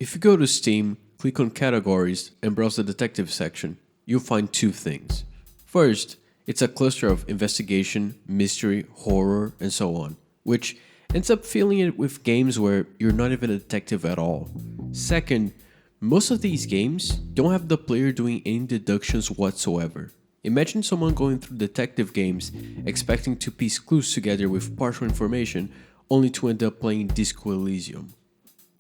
If you go to Steam, click on Categories, and browse the Detective section, you'll find two things. First, it's a cluster of investigation, mystery, horror, and so on, which ends up filling it with games where you're not even a detective at all. Second, most of these games don't have the player doing any deductions whatsoever. Imagine someone going through detective games expecting to piece clues together with partial information only to end up playing Disco Elysium.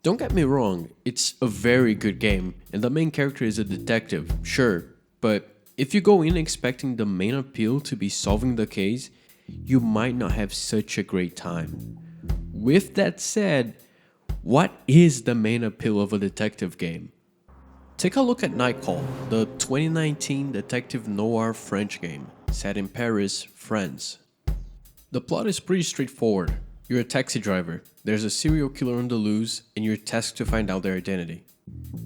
Don't get me wrong, it's a very good game and the main character is a detective, sure, but if you go in expecting the main appeal to be solving the case, you might not have such a great time. With that said, what is the main appeal of a detective game? Take a look at Nightcall, the 2019 detective noir French game, set in Paris, France. The plot is pretty straightforward. You're a taxi driver, there's a serial killer on the loose, and you're tasked to find out their identity.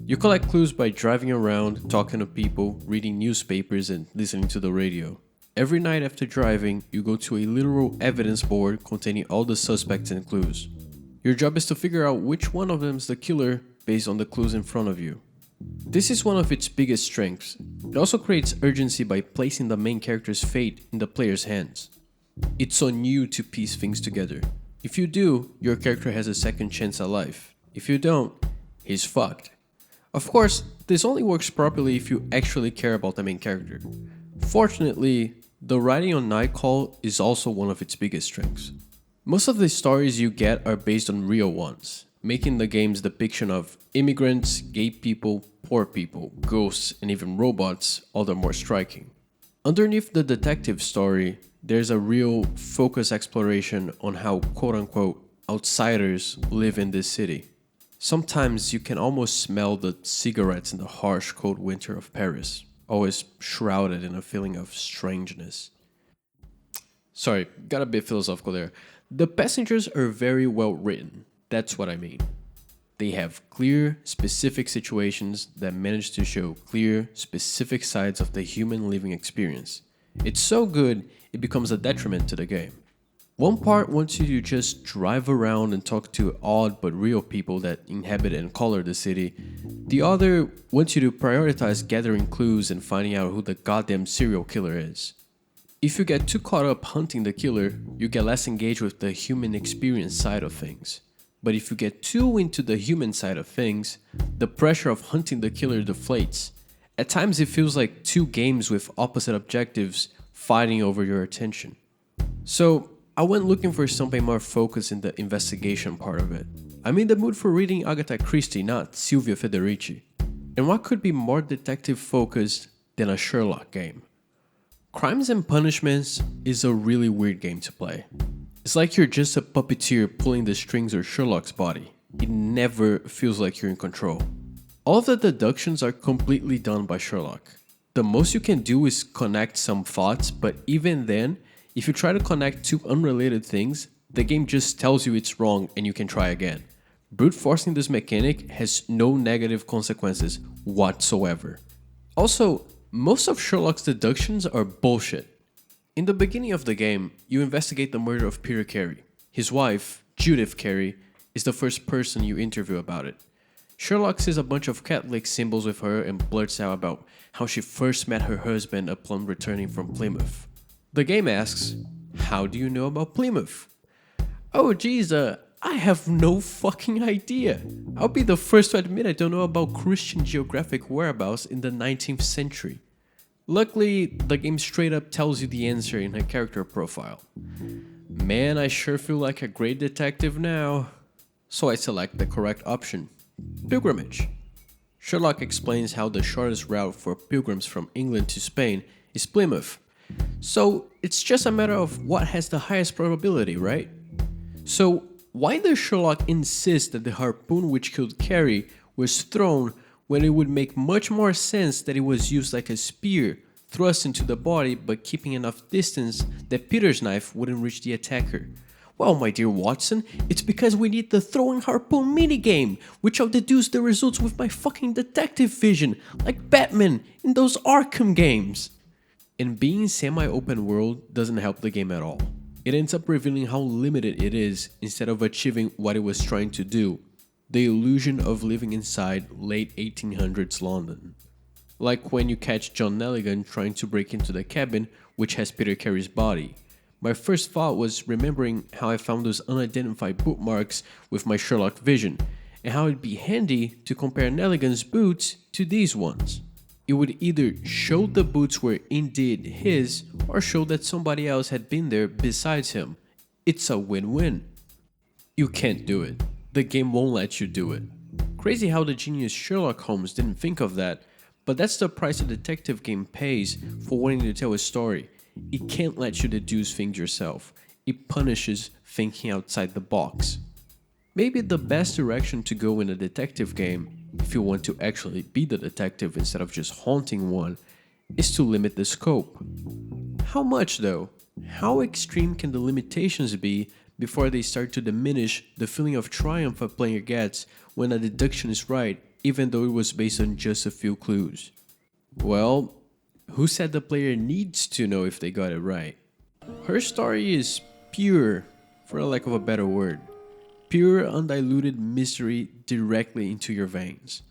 You collect clues by driving around, talking to people, reading newspapers, and listening to the radio. Every night after driving, you go to a literal evidence board containing all the suspects and clues. Your job is to figure out which one of them is the killer based on the clues in front of you. This is one of its biggest strengths. It also creates urgency by placing the main character's fate in the player's hands. It's on you to piece things together. If you do, your character has a second chance at life. If you don't, he's fucked. Of course, this only works properly if you actually care about the main character. Fortunately, the writing on Nightcall is also one of its biggest strengths. Most of the stories you get are based on real ones, making the game's depiction of immigrants, gay people, poor people, ghosts, and even robots all the more striking. Underneath the detective story, there's a real focused exploration on how quote-unquote outsiders live in this city. Sometimes you can almost smell the cigarettes in the harsh cold winter of Paris, always shrouded in a feeling of strangeness. Sorry, got a bit philosophical there. The passengers are very well written, that's what I mean. They have clear, specific situations that manage to show clear, specific sides of the human living experience. It's so good, it becomes a detriment to the game. One part wants you to just drive around and talk to odd but real people that inhabit and color the city. The other wants you to prioritize gathering clues and finding out who the goddamn serial killer is. If you get too caught up hunting the killer, you get less engaged with the human experience side of things. But if you get too into the human side of things, the pressure of hunting the killer deflates. At times it feels like two games with opposite objectives fighting over your attention. So I went looking for something more focused in the investigation part of it. I'm in the mood for reading Agatha Christie, not Silvia Federici. And what could be more detective focused than a Sherlock game? Crimes and Punishments is a really weird game to play. It's like you're just a puppeteer pulling the strings of Sherlock's body. It never feels like you're in control. All of the deductions are completely done by Sherlock. The most you can do is connect some thoughts, but even then, if you try to connect two unrelated things, the game just tells you it's wrong and you can try again. Brute forcing this mechanic has no negative consequences whatsoever. Also, most of Sherlock's deductions are bullshit. In the beginning of the game, you investigate the murder of Peter Carey. His wife, Judith Carey, is the first person you interview about it. Sherlock sees a bunch of Catholic symbols with her and blurts out about how she first met her husband upon returning from Plymouth. The game asks, how do you know about Plymouth? Oh geez, I have no fucking idea. I'll be the first to admit I don't know about Christian geographic whereabouts in the 19th century. Luckily, the game straight up tells you the answer in her character profile. Man, I sure feel like a great detective now. So I select the correct option. Pilgrimage. Sherlock explains how the shortest route for pilgrims from England to Spain is Plymouth. So it's just a matter of what has the highest probability, right? So why does Sherlock insist that the harpoon which killed Carey was thrown when it would make much more sense that it was used like a spear, thrust into the body but keeping enough distance that Peter's knife wouldn't reach the attacker? Well, my dear Watson, it's because we need the throwing harpoon minigame, which I'll deduce the results with my fucking detective vision, like Batman in those Arkham games. And being semi-open world doesn't help the game at all. It ends up revealing how limited it is instead of achieving what it was trying to do. the illusion of living inside late 1800s London. Like when you catch John Nelligan trying to break into the cabin which has Peter Carey's body. My first thought was remembering how I found those unidentified bookmarks with my Sherlock vision, and how it'd be handy to compare Nelligan's boots to these ones. It would either show the boots were indeed his, or show that somebody else had been there besides him. It's a win-win. You can't do it. The game won't let you do it. Crazy how the genius Sherlock Holmes didn't think of that, but that's the price a detective game pays for wanting to tell a story. It can't let you deduce things yourself. It punishes thinking outside the box. Maybe the best direction to go in a detective game, if you want to actually be the detective instead of just haunting one, is to limit the scope. How much though? How extreme can the limitations be before they start to diminish the feeling of triumph a player gets when a deduction is right, even though it was based on just a few clues? Well, who said the player needs to know if they got it right? Her story is pure, for lack of a better word. Pure, undiluted mystery directly into your veins.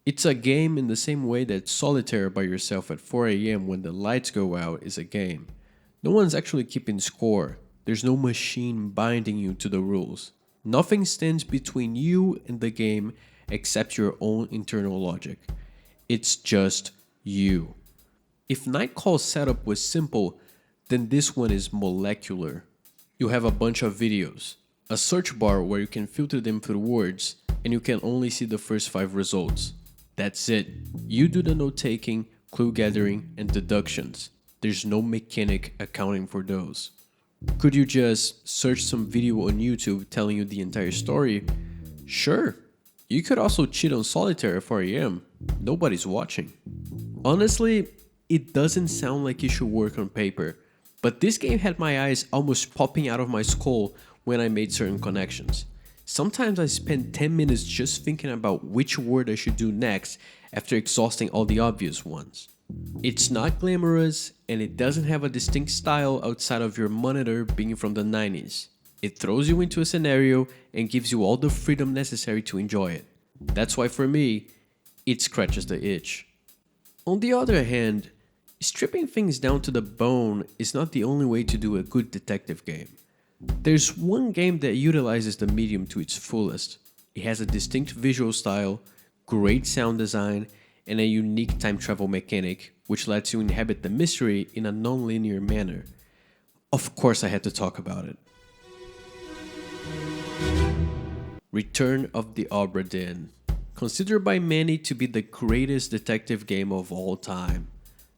It's a game in the same way that solitaire by yourself at 4 a.m. when the lights go out is a game. No one's actually keeping score. There's no machine binding you to the rules. Nothing stands between you and the game except your own internal logic. It's just you. If Nightcall's setup was simple, then this one is molecular. You have a bunch of videos, a search bar where you can filter them through words, and you can only see the first 5 results. That's it. You do the note-taking, clue gathering, and deductions. There's no mechanic accounting for those. Could you just search some video on YouTube telling you the entire story? Sure. You could also cheat on solitaire at 4 a.m. Nobody's watching. Honestly, it doesn't sound like it should work on paper, but this game had my eyes almost popping out of my skull when I made certain connections. Sometimes I spend 10 minutes just thinking about which word I should do next after exhausting all the obvious ones. It's not glamorous, and it doesn't have a distinct style outside of your monitor being from the 90s. It throws you into a scenario and gives you all the freedom necessary to enjoy it. That's why for me, it scratches the itch. On the other hand, stripping things down to the bone is not the only way to do a good detective game. There's one game that utilizes the medium to its fullest. It has a distinct visual style, great sound design, and a unique time travel mechanic, which lets you inhabit the mystery in a non-linear manner. Of course I had to talk about it. Return of the Obra Dinn. Considered by many to be the greatest detective game of all time.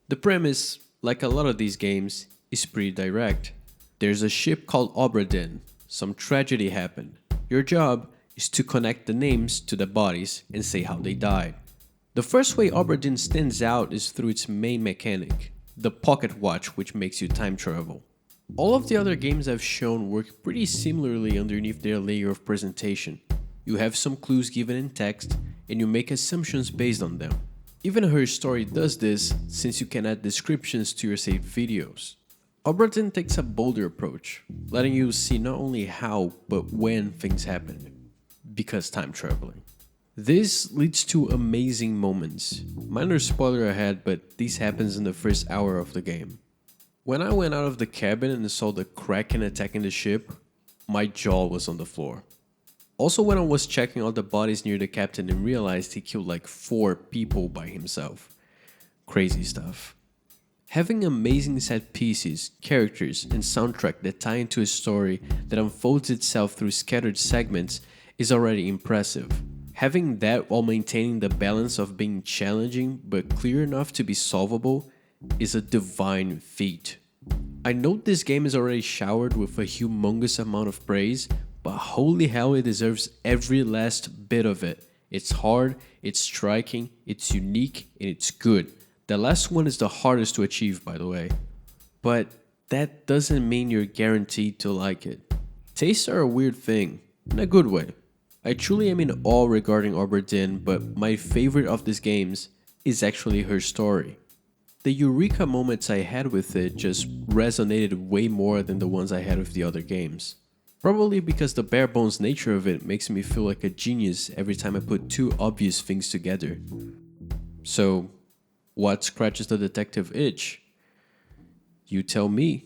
The premise, like a lot of these games, is pretty direct. There's a ship called Obra Dinn. Some tragedy happened. Your job is to connect the names to the bodies and say how they died. The first way Obra Dinn stands out is through its main mechanic, the pocket watch, which makes you time travel. All of the other games I've shown work pretty similarly underneath their layer of presentation. You have some clues given in text, and you make assumptions based on them. Even Her Story does this, since you can add descriptions to your saved videos. Obra Dinn takes a bolder approach, letting you see not only how, but when things happen. Because time traveling. This leads to amazing moments. Minor spoiler ahead, but this happens in the first hour of the game. When I went out of the cabin and saw the Kraken attacking the ship, my jaw was on the floor. Also when I was checking all the bodies near the captain and realized he killed like 4 people by himself. Crazy stuff. Having amazing set pieces, characters, and soundtrack that tie into a story that unfolds itself through scattered segments is already impressive. Having that while maintaining the balance of being challenging but clear enough to be solvable is a divine feat. I know this game is already showered with a humongous amount of praise, but holy hell, it deserves every last bit of it. It's hard, it's striking, it's unique, and it's good. The last one is the hardest to achieve, by the way. But that doesn't mean you're guaranteed to like it. Tastes are a weird thing, in a good way. I truly am in awe regarding Obra Dinn, but my favorite of these games is actually Her Story. The eureka moments I had with it just resonated way more than the ones I had with the other games. Probably because the bare bones nature of it makes me feel like a genius every time I put two obvious things together. So, what scratches the detective itch? You tell me.